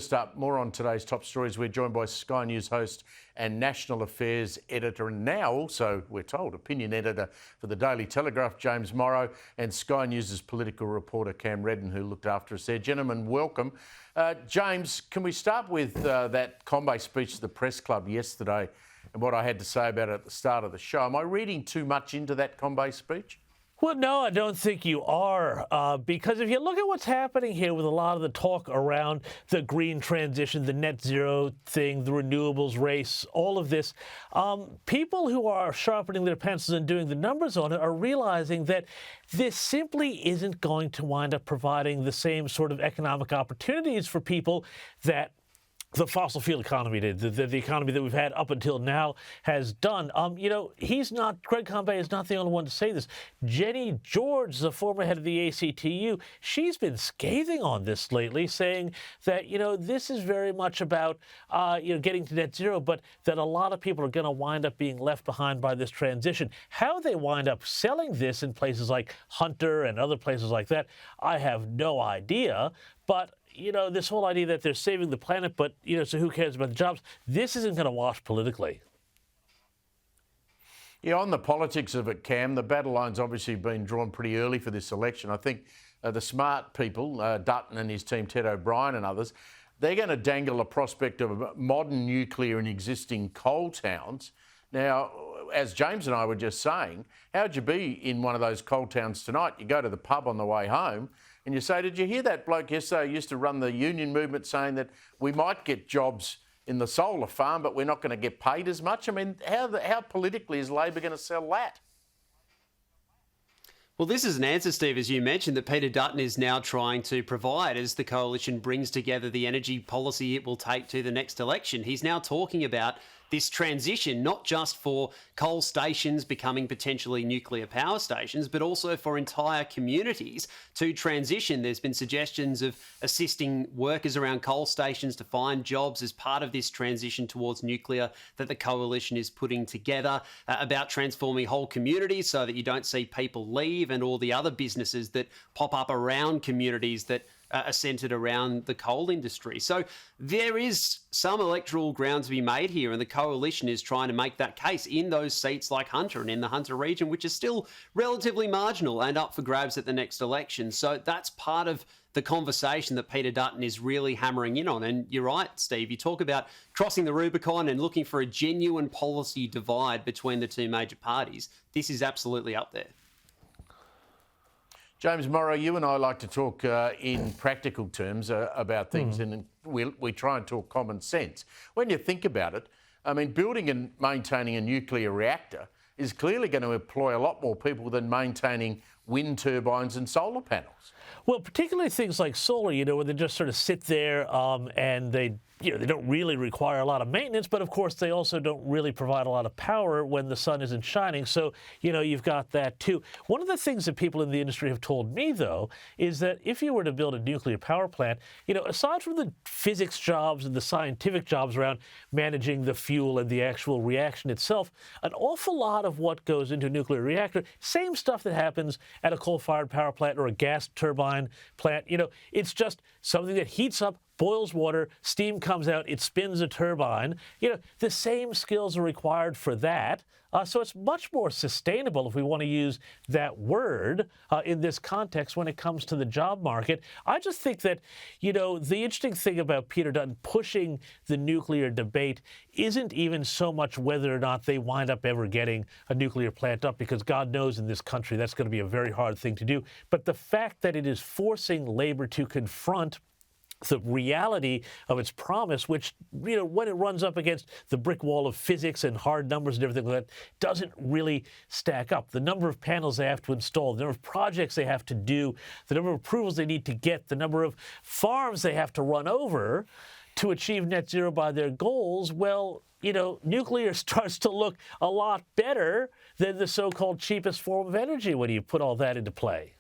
First up, more on today's top stories. We're joined by Sky News host and National Affairs editor, and now also, we're told, opinion editor for the Daily Telegraph, James Morrow, and Sky News' political reporter, Cam Redden, who looked after us there. Gentlemen, welcome. James, can we start with that Combe speech to the Press Club yesterday and what I had to say about it at the start of the show? Am I reading too much into that Combe speech? Well, no, I don't think you are, because if you look at what's happening here with a lot of the talk around the green transition, the net zero thing, the renewables race, all of this, people who are sharpening their pencils and doing the numbers on it are realizing that this simply isn't going to wind up providing the same sort of economic opportunities for people that the fossil fuel economy did, the economy that we've had up until now has done. Greg Combe is not the only one to say this. Jenny George, the former head of the ACTU, she's been scathing on this lately, saying that, this is very much about, getting to net zero, but that a lot of people are going to wind up being left behind by this transition. How they wind up selling this in places like Hunter and other places like that, I have no idea, but this whole idea that they're saving the planet, but, so who cares about the jobs? This isn't going to wash politically. Yeah, on the politics of it, Cam, the battle line's obviously been drawn pretty early for this election. I think the smart people, Dutton and his team, Ted O'Brien and others, they're going to dangle a prospect of modern nuclear in existing coal towns. Now, as James and I were just saying, how'd you be in one of those coal towns tonight? You go to the pub on the way home and you say, did you hear that bloke yesterday who used to run the union movement saying that we might get jobs in the solar farm, but we're not going to get paid as much? I mean, how politically is Labor going to sell that? Well, this is an answer, Steve, as you mentioned, that Peter Dutton is now trying to provide as the coalition brings together the energy policy it will take to the next election. He's now talking about this transition, not just for coal stations becoming potentially nuclear power stations, but also for entire communities to transition. There's been suggestions of assisting workers around coal stations to find jobs as part of this transition towards nuclear that the coalition is putting together, about transforming whole communities so that you don't see people leave, and all the other businesses that pop up around communities that are centred around the coal industry. So there is some electoral ground to be made here, and the coalition is trying to make that case in those seats like Hunter and in the Hunter region, which is still relatively marginal and up for grabs at the next election. So that's part of the conversation that Peter Dutton is really hammering in on. And you're right, Steve, you talk about crossing the Rubicon and looking for a genuine policy divide between the two major parties. This is absolutely up there. James Morrow, you and I like to talk in practical terms about things, and we try and talk common sense. When you think about it, I mean, building and maintaining a nuclear reactor is clearly going to employ a lot more people than maintaining wind turbines and solar panels. Well, particularly things like solar, where they just sort of sit there and they don't really require a lot of maintenance, but of course they also don't really provide a lot of power when the sun isn't shining. So, you've got that too. One of the things that people in the industry have told me, though, is that if you were to build a nuclear power plant, aside from the physics jobs and the scientific jobs around managing the fuel and the actual reaction itself, an awful lot of what goes into a nuclear reactor, same stuff that happens at a coal-fired power plant or a gas turbine plant. It's just something that heats up, boils water, steam comes out, it spins a turbine. The same skills are required for that. So it's much more sustainable, if we want to use that word in this context when it comes to the job market. I just think that, the interesting thing about Peter Dutton pushing the nuclear debate isn't even so much whether or not they wind up ever getting a nuclear plant up, because God knows in this country that's going to be a very hard thing to do. But the fact that it is forcing Labor to confront the reality of its promise, which, when it runs up against the brick wall of physics and hard numbers and everything like that, doesn't really stack up. The number of panels they have to install, the number of projects they have to do, the number of approvals they need to get, the number of farms they have to run over to achieve net zero by their goals, well, nuclear starts to look a lot better than the so-called cheapest form of energy when you put all that into play.